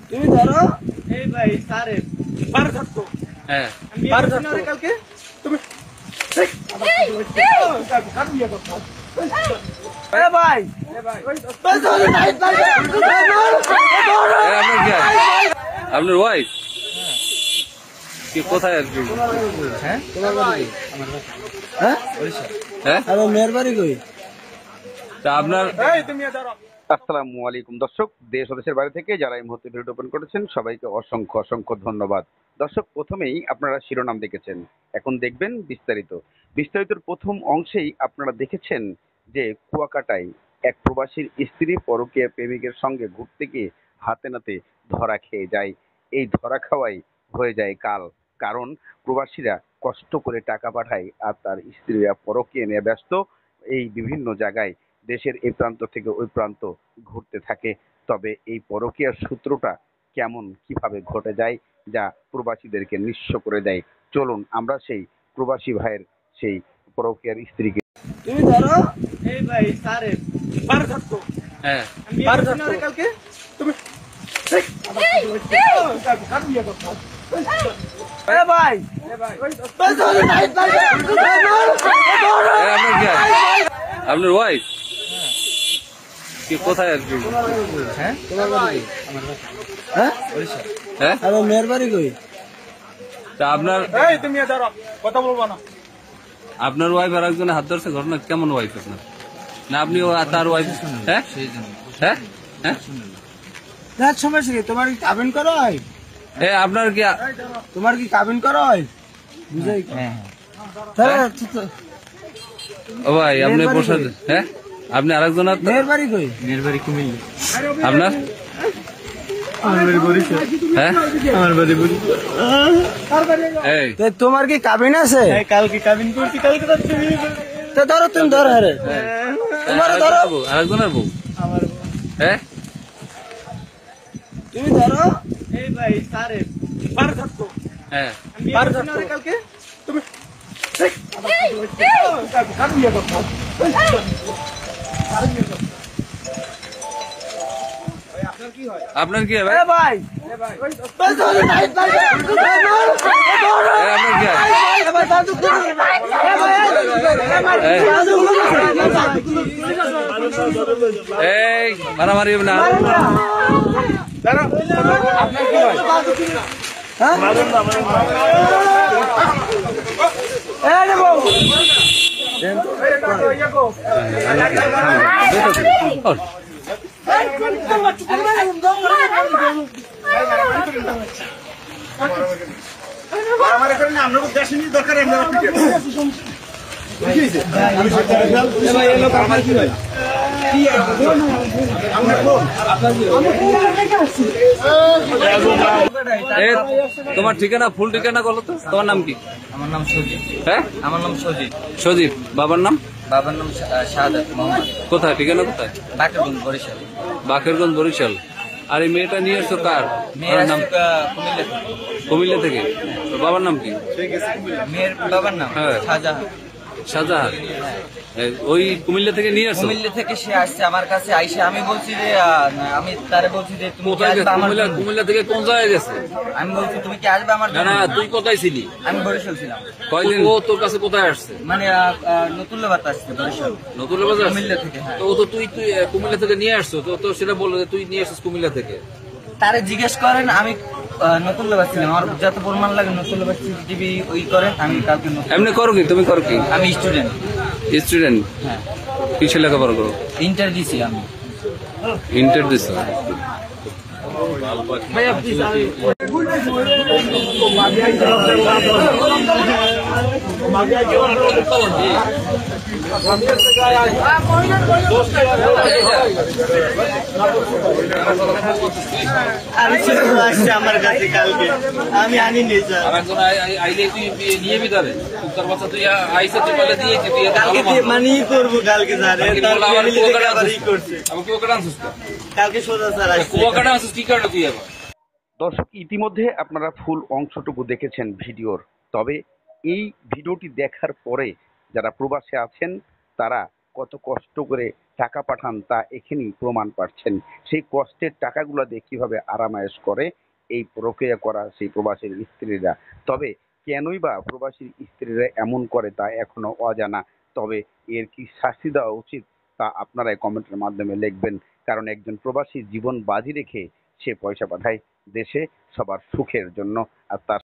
তুমি ধরো এই ভাই সারে বার থাকতো। হ্যাঁ আমি বার বিয়ে করছি না থাকতো। রে কালকে। তুমি কার বিয়ে করছো? এ ভাই এ ভাই আপনার কি আপনার ওয়াইফ কি কোথায় আর কি হ্যাঁ তোমার বাড়ি হ্যাঁ হ্যাঁ আরে মেয়ের বাড়ি কই? তা আপনার এই তুমি ধরো। আসসালামু আলাইকুম দর্শক, দেশ ও দেশের বাইরে থেকে যারা এই মুহূর্তে ভিডিও ওপেন করেছেন সবাইকে অসংখ্য অসংখ্য ধন্যবাদ। দর্শক, প্রথমেই আপনারা শিরোনাম দেখেছেন, এখন দেখবেন বিস্তারিত। বিস্তারিতর প্রথম অংশেই আপনারা দেখেছেন যে কুয়াকাটায় এক প্রবাসীর স্ত্রী পরকীয়া প্রেমিকের সঙ্গে ঘুরতে গিয়ে হাতে নাতে ধরা খেয়ে যায়। এই ধরা খাওয়াই হয়ে যায় কাল, কারণ প্রবাসীরা কষ্ট করে টাকা পাঠায় আর তার স্ত্রীরা পরকীয়া নিয়ে ব্যস্ত। এই বিভিন্ন জায়গায় দেশের এই প্রান্ত থেকে ওই প্রান্ত ঘুরতে থাকে। তবে এই পরকীয়ার সূত্রটা কেমন, কিভাবে ঘটে যায়, যা প্রবাসীদেরকে নিঃস্ব করে দেয়। চলুন আমরা সেই প্রবাসী ভাইয়ের সেই পরকীয়ার স্ত্রীকে তুমি ধরো এই ভাই সারে বার থাকতো। হ্যাঁ আমি বিয়ে বার করছি না থাকতো। রে কালকে। তুমি কার বিয়ে করছো? এ ভাই এ ভাই আপনার কি আপনার ওয়াইফ কি কোথায় আর কি হ্যাঁ তোমার বাড়ি হ্যাঁ হ্যাঁ আরে মেয়ের বাড়ি কই? তা আপনার এই তুমি ধরো, কথা বলবো না। আপনার ওয়াইফ আর একজনের হাত ধরছে, ঘটনা কেমন ওয়াইফ আপনার? না আপনি তার ওয়াইফ? হ্যাঁ হ্যাঁ হ্যাঁ রাত সমস্যা কি? তোমার কি কাবিন করা হয়? আপনার কি তোমার কি কাবিন করা হয়? বুঝাই তাহলে ও ভাই আপনি মেয়ের বাড়ি বসে কই? হ্যাঁ আপনি আরেকজন মেয়ের বাড়ি কই? আপনার আমার বাড়ি বরিশাল। হ্যাঁ আমার বাড়ি বরিশাল। এই তো তোমার কি কাবিন আছে? কালকে কাবিন করছি, কালকে তো তুমি তো ধরো তুমি ধরো আরে তোমার ধরো আরেকজনের বউ হ্যাঁ তুমি ধরো এই ভাই সারে বার থাকতো। হ্যাঁ আমি বিয়ে বার করছি না থাকতো। রে কালকে। তুমি কার বিয়ে করছো? আপনার কি এ ভাই ভাই এ ভাই আপনার কি এই মারামারি না ধরো, আপনার কি হয়? আমার এখানে না, আমরা দেশে নিয়ে দরকার আমরা এ, তোমার ঠিকানা ফুল ঠিকানা বলো তো, তোমার নাম কি? আমার নাম সজিব। হ্যাঁ আমার নাম সজিব। সজীব। বাবার নাম? বাবার নাম শাহাদাত মোহাম্মদ। কোথায় ঠিকানা কোথায়? বাকেরগঞ্জ বরিশাল। বাকেরগঞ্জ বরিশাল। আর এই মেয়েটা নিয়ে এসছো কার? মেয়ের ওর নাম কুমিল্লা থেকে। কুমিল্লা থেকে। ওর বাবার নাম কি? মেয়ের বাবার নাম হ্যাঁ। শাহজাহান। শাহজাহান। ওই কুমিল্লা থেকে নিয়ে আসছো? কুমিল্লা থেকে সে আসছে আমার কাছে আইসে, আমি বলছি যে আমি তারে বলছি যে তুমি কি কোথায় আসবে গেছে? আমার কুমিল্লা জন্য? কুমিল্লা থেকে কোন জায়গায় গেছে? আমি বলছি তুমি কি আসবে আমার না জন্য? না, তুই কোথায় ছিলি? আমি বরিশাল ছিলাম। কয়দিন ও তোর কাছে কোথায় আসছে? মানে নতুল্লাবাদ আসছে বরিশাল। নতুন বাজার? কুমিল্লা থেকে, হ্যাঁ। তো ও তো তুই তুই কুমিল্লা থেকে নিয়ে আসছো, তো তো সেটা বললো যে তুই নিয়ে আসছিস কুমিল্লা থেকে। তারে জিজ্ঞেস করেন, আমি নতুল্লাবাদ ছিলাম। আমার যত প্রমাণ লাগে নতুল্লাবাদ টিভি ওই করেন। আমি কালকে এমনি করো কি, তুমি করো কি? আমি স্টুডেন্ট। স্টুডেন্ট? হ্যাঁ, কিসে লেখাপড়া করো? ইন্টার দিছি আমি। ইন্টার দিছো? আমি ছেলে আসছে আমার কাছে কালকে, আমি আনিনি স্যার। আর একজন আইলে তুই নিয়ে ভিতরে তোর বাচ্চা তুই আইসে তুই বলে দিয়েছি তুই কালকে মানে করবো কালকে স্যার, তার ফ্যামিলি থেকে আবার ই করছে। আমি কুয়াকাটা আনছিস তো? কালকে সোজা স্যার আসছে। কুয়াকাটা আনছিস কি কারণে তুই আবার? দর্শক, ইতিমধ্যে আপনারা ফুল অংশটুকু দেখেছেন ভিডিওর। তবে এই ভিডিওটি দেখার পরে যারা প্রবাসে আছেন তারা কত কষ্ট করে টাকা পাঠান তা এখানেই প্রমাণ পাচ্ছেন। সেই কষ্টের টাকাগুলো দিয়ে কিভাবে আরামায়েশ করে এই প্রক্রিয়া করা সেই প্রবাসীর স্ত্রীরা। তবে কেনই বা প্রবাসী স্ত্রীরা এমন করে তা এখনো অজানা। তবে এর কি শাস্তি দেওয়া উচিত তা আপনারাই কমেন্টের মাধ্যমে লিখবেন। কারণ একজন প্রবাসী জীবন বাজি রেখে সে পয়সা পাঠায় দেশে সবার সুখের জন্য, আর তার